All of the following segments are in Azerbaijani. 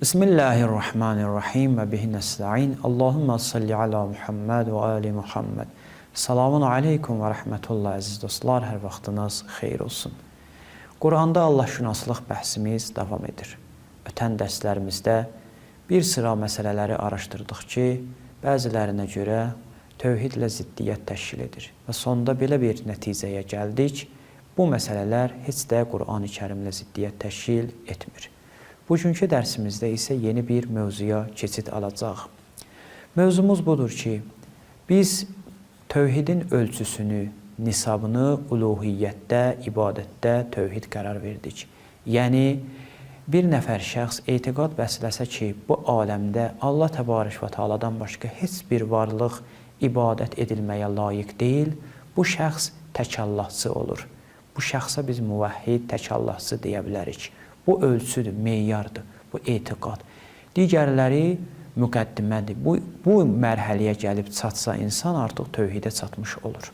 Bismillahirrahmanirrahim və bihi nəstəin. Allahumma salli ala Muhammed və ali Muhammed. Selamun aleykum və rəhmətullah əziz dostlar, hər vaxtınız xeyir olsun. Quranda Allahşünaslıq bəhsimiz davam edir. Ötən dərslərimizdə bir sıra məsələləri araşdırdıq ki, bəzilərinə görə tövhidlə ziddiyyət təşkil edir. Və sonda belə bir nəticəyə gəldik, bu məsələlər heç də Qur'an-ı Kərimlə ziddiyyət təşkil etmir. Bugünkü dərsimizdə isə yeni bir mövzuya keçid alacaq. Mövzumuz budur ki, biz tövhidin ölçüsünü, nisabını uluhiyyətdə, ibadətdə tövhid qərar verdik. Yəni, bir nəfər şəxs etiqad bəsləsə ki, bu aləmdə Allah təbarək və teala'dan başqa heç bir varlıq ibadət edilməyə layiq deyil, bu şəxs təkallahçı olur. Bu şəxsə biz müvəhhid, təkallahçı deyə bilərik. Bu ölçüdür, meyyardır, bu etiqad. Digərləri müqəddimədir. Bu mərhələyə gəlib çatsa insan artıq tövhidə çatmış olur.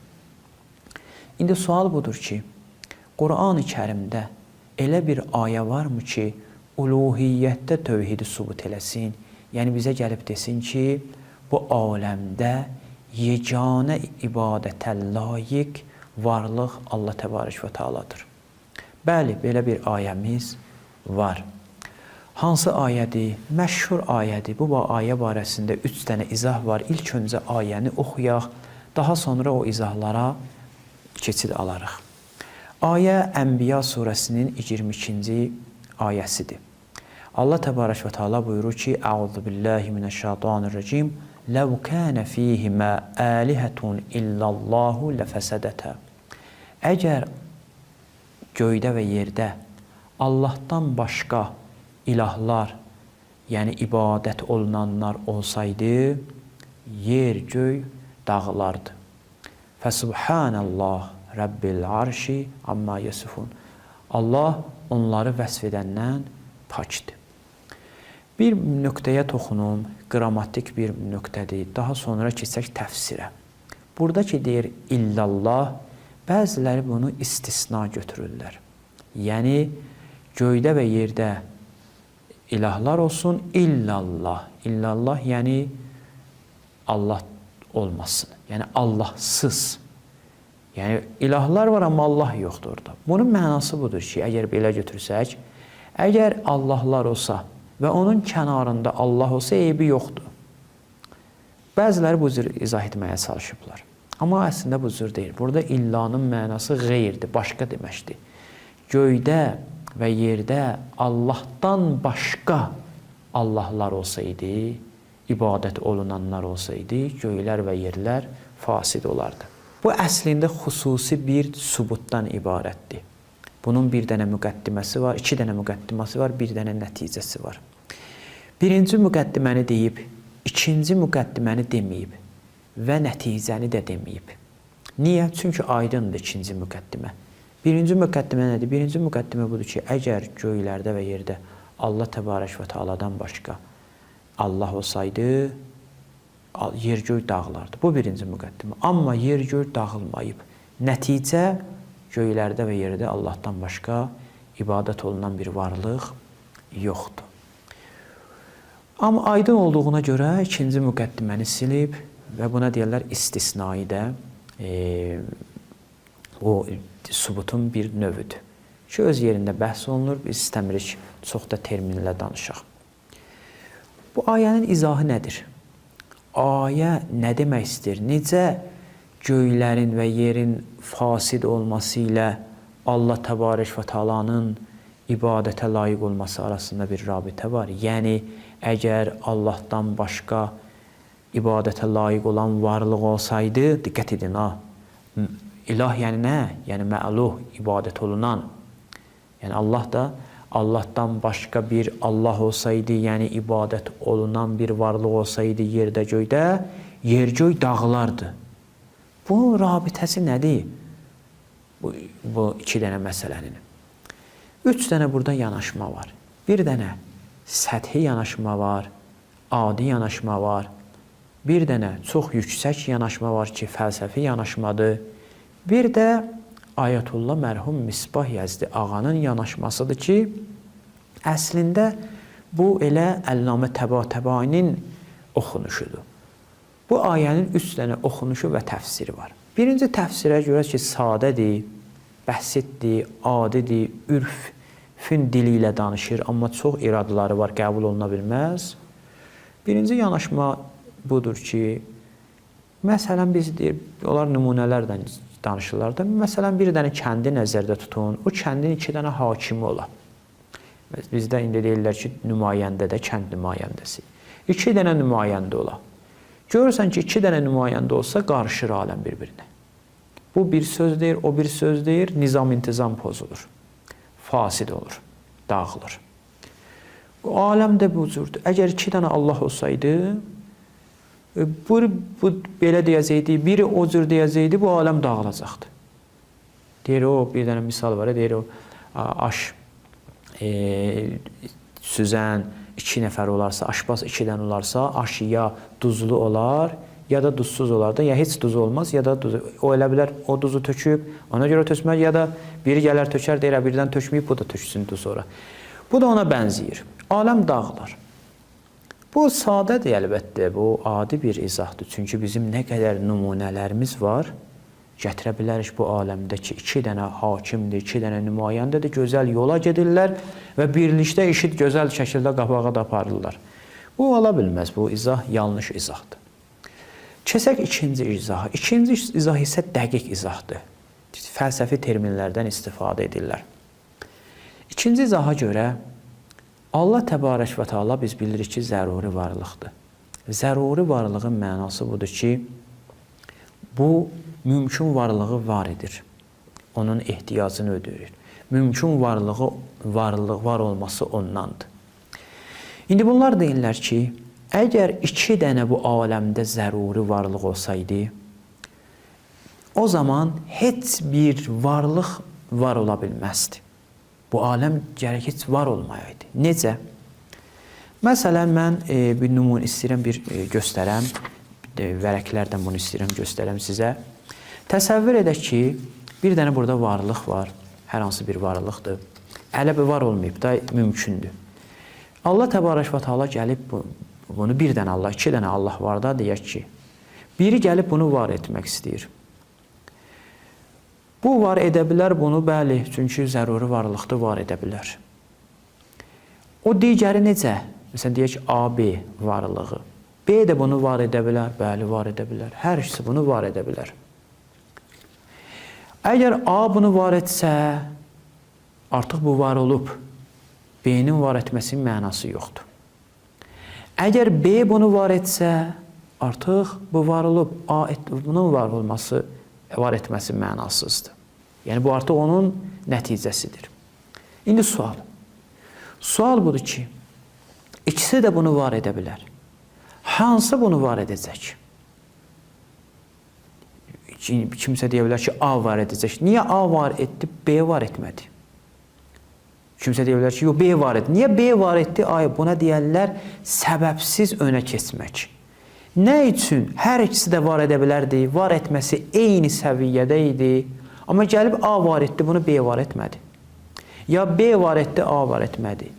İndi sual budur ki, Qur'an-ı Kərimdə elə bir ayə varmı ki, uluhiyyətdə tövhidi sübut eləsin? Yəni bizə gəlib desin ki, bu aləmdə yeganə ibadətə layiq varlıq Allah təbarək və teala'dır. Bəli, belə bir ayəmiz var. Hansı ayədir? Məşhur ayədir. Bu ayə barəsində 3 dənə izah var. İlk öncə ayəni oxuyaq, daha sonra o izahlara keçid alarıq. Ayə Ənbiya surəsinin 22-ci ayəsidir. Allah təbarək və teala buyurur ki, Əuzu billahi minəşşeytanirracim. Ləv kənə fīhimə əlihətun illallahu ləfəsədətə. Əgər göydə və yerdə Allahdan başqa ilahlar, yəni ibadət olunanlar olsaydı, yer, göy dağılardı. Fəsubhanəllah Rabbil arşi amma yasifun. Allah onları vəsf edəndən pakdır. Bir nöqtəyə toxunum, qrammatik bir nöqtədir. Daha sonra keçək təfsirə. Buradakı deyir illallah, bəziləri bunu istisna götürürlər. Yəni, göydə və yerdə ilahlar olsun, illallah. İllallah, yəni Allah olmasın. Yəni, Allahsız. Yəni, ilahlar var, amma Allah yoxdur orada. Bunun mənası budur ki, əgər belə götürsək, əgər Allahlar olsa və onun kənarında Allah olsa, eybi yoxdur. Bəziləri bu cür izah etməyə çalışıblar. Amma əslində bu cür deyil. Burada illanın mənası qeyrdir, başqa deməkdir. Göydə və yerdə Allahdan başqa Allahlar olsaydı, ibadət olunanlar olsaydı, göylər və yerlər fasid olardı. Bu əslində xüsusi bir sübutdan ibarətdir. Bunun bir dənə müqəddiməsi var, 2 dənə müqəddiməsi var, 1 dənə nəticəsi var. Birinci müqəddiməni deyib, ikinci müqəddiməni deməyib və nəticəni də deməyib. Niyə? Çünki aydındır ikinci müqəddimə. Birinci müqəddimə nədir? Birinci müqəddimə budur ki, əgər göylərdə və yerdə Allah təbarək və teala'dan başqa Allah olsaydı, yer-göy dağılardı. Bu birinci müqəddimə. Amma yer-göy dağılmayıb. Nəticə, göylərdə və yerdə Allahdan başqa ibadət olunan bir varlıq yoxdur. Amma aydın olduğuna görə ikinci müqəddiməni silib və buna deyirlər istisnai də o sübutun bir növüdür. Ki, öz yerində bəhs olunur, biz istəmirik çox da terminlə danışaq. Bu ayənin izahı nədir? Ayə nə demək istəyir? Necə göylərin və yerin fasid olması ilə Allah təbarək və teala'nın ibadətə layiq olması arasında bir rabitə var. Yəni, əgər Allahdan başqa ibadətə layiq olan varlıq olsaydı, diqqət edin ha, İlah yəni nə? Yəni mə'luh, ibadət olunan. Yəni Allah da Allahdan başqa bir Allah olsaydı, yəni ibadət olunan bir varlıq olsaydı yerdə, göydə, yer-göy dağılardı. Bunun rabitəsi nədir? Bu 2 dənə məsələnin. 3 dənə burada yanaşma var. Bir dənə səthi yanaşma var, adi yanaşma var. Bir dənə çox yüksək yanaşma var ki, fəlsəfi yanaşmadır. Bir də Ayətullah mərhum Misbah Yəzdi ağanın yanaşmasıdır ki, əslində Bu elə Əllamə Təbatabainin oxunuşudur. Bu ayənin 3 dənə oxunuşu və təfsiri var. Birinci təfsirə görə ki, sadədir, bəsitdir, adidir, ürfün dili ilə danışır, amma çox iradları var, qəbul oluna bilməz. Birinci yanaşma budur ki, məsələn, biz deyir, onlar nümunələrdən danışırlar da, məsələn, bir dənə kəndi nəzərdə tutun, o kəndin 2 dənə hakimi ola. Bizdə indi deyirlər ki, nümayəndə də kənd nümayəndəsi. 2 dənə nümayəndə ola. Görürsən ki, 2 dənə nümayəndə olsa, qarışır aləm bir-birinə. Bu bir söz deyir, o bir söz deyir, nizam-intizam pozulur, fasid olur, dağılır. Aləm də bu cürdür. Əgər 2 dənə Allah olsaydı, bu belə deyəcəkdi, biri o cür deyəcəkdi, bu aləm dağılacaqdı. Deyir o, bir dənə misal var, deyir o, aş süzən 2 nəfər olarsa, aşbaz 2-dən olarsa, aş ya duzlu olar, ya da duzsuz olar da, ya heç duz olmaz, ya da duz. O elə bilər, o duzu töküb, ona görə tökməz, ya da biri gələr tökər, deyir, birdən tökməyib, bu da töksün sonra. Bu da ona bənzəyir. Aləm dağılır. Bu sadədir əlbəttə, bu adi bir izahdır. Çünki bizim nə qədər nümunələrimiz var, gətirə bilərik bu aləmdə ki, 2 dənə hakimdir, 2 dənə nümayəndədir, gözəl yola gedirlər və birlikdə işi gözəl şəkildə qabağa da aparırlar. Bu ola bilməz, bu izah yanlış izahdır. Keçək ikinci izaha. İkinci izah isə dəqiq izahdır. Fəlsəfi terminlərdən istifadə edirlər. İkinci izaha görə Allah Təbarək və Teala biz bilirik ki, zəruri varlıqdır. Zəruri varlığın mənası budur ki, bu mümkün varlığı var edir. Onun ehtiyacını ödəyir. Mümkün var olması ondandır. İndi bunlar deyirlər ki, əgər 2 dənə bu aləmdə zəruri varlıq olsaydı, o zaman heç bir varlıq var ola bilməzdi. Bu aləm gərək heç var olmayaydı. Necə? Məsələn, mən bir nümunə istəyirəm, bir göstərəm. Vərəqlərdən bunu istəyirəm, göstərəm sizə. Təsəvvür edək ki, bir dənə burada varlıq var. Hər hansı bir varlıqdır. Hələ bir var olmayıb da, mümkündür. Allah Təbarək və Teala gəlib bunu bir dənə Allah, 2 dənə Allah var da, deyək ki, biri gəlib bunu var etmək istəyir. Bu var edə bilər bunu, bəli, çünki zəruri varlıqda var edə bilər. O digəri necə? Məsələn, deyək ki, A, B varlığı. B də bunu var edə bilər, bəli, var edə bilər. Hər ikisi bunu var edə bilər. Əgər A bunu var etsə, artıq bu var olub. B-nin var etməsinin mənası yoxdur. Əgər B bunu var etsə, artıq bu var olub. A bunun var etməsi mənasızdır. Yəni, bu artıq onun nəticəsidir. İndi sual. Sual budur ki, ikisi də bunu var edə bilər. Hansı bunu var edəcək? Kimsə deyə bilər ki, A var edəcək. Niyə A var etdi, B var etmədi? Kimsə deyə bilər ki, B var etdi. Niyə B var etdi? Buna deyərlər səbəbsiz önə keçmək. Nə üçün? Hər ikisi də var edə bilərdi. Var etməsi eyni səviyyədə idi. Amma gəlib A var etdi, bunu B var etmədi. Ya B var etdi, A var etmədi.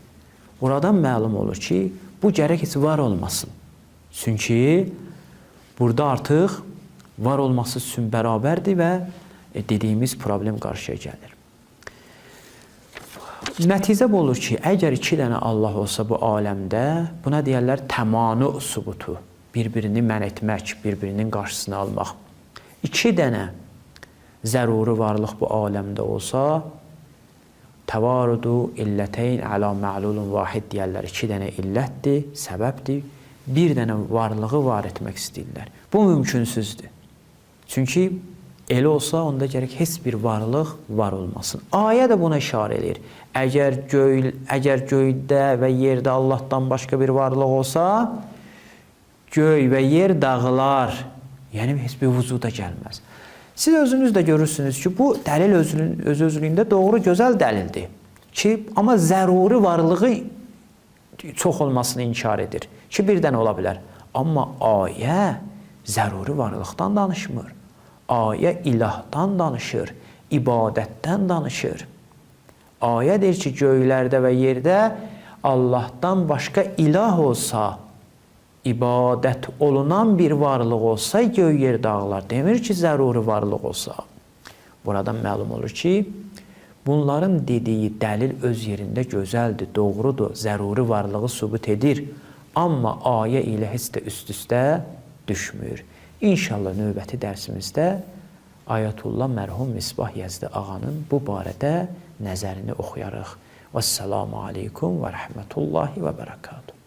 Buradan məlum olur ki, bu gərək heç var olmasın. Çünki burada artıq var olması üçün bərabərdir və dediyimiz problem qarşıya gəlir. Nəticə bu olur ki, əgər 2 dənə Allah olsa bu aləmdə, buna deyərlər təmanu subutu. Bir-birini mən etmək, bir-birinin qarşısını almaq. 2 dənə zəruri varlıq bu aləmdə olsa, təvarudu illətəyn əla məlulun vahid deyərlər. 2 dənə illətdir, səbəbdir. Bir dənə varlığı var etmək istəyirlər. Bu mümkünsüzdür. Çünki elə olsa, onda gərək heç bir varlıq var olmasın. Ayə də buna işarə edir. Əgər göydə və yerdə Allahdan başqa bir varlıq olsa, göy və yer dağılar. Yəni, heç bir vücuda gəlməz. Siz özünüz də görürsünüz ki, bu dəlil öz-özlüyündə doğru, gözəl dəlildir. Amma zəruri varlığı çox olmasını inkar edir. Ki, bir dənə ola bilər. Amma ayə zəruri varlıqdan danışmır. Ayə ilahdan danışır, ibadətdən danışır. Ayə deyir ki, göylərdə və yerdə Allahdan başqa ilah olsa, ibadət olunan bir varlıq olsa, göy yer dağlar, demir ki, zəruri varlıq olsa. Buradan məlum olur ki, bunların dediyi dəlil öz yerində gözəldir, doğrudur, zəruri varlığı sübut edir. Amma ayə ilə heç də üst-üstə düşmür. İnşallah növbəti dərsimizdə Ayətullah mərhum Misbah Yezdi ağanın bu barədə nəzərini oxuyarıq. Vəssalamu aleykum və rəhmətullahi və bərəkatuhu.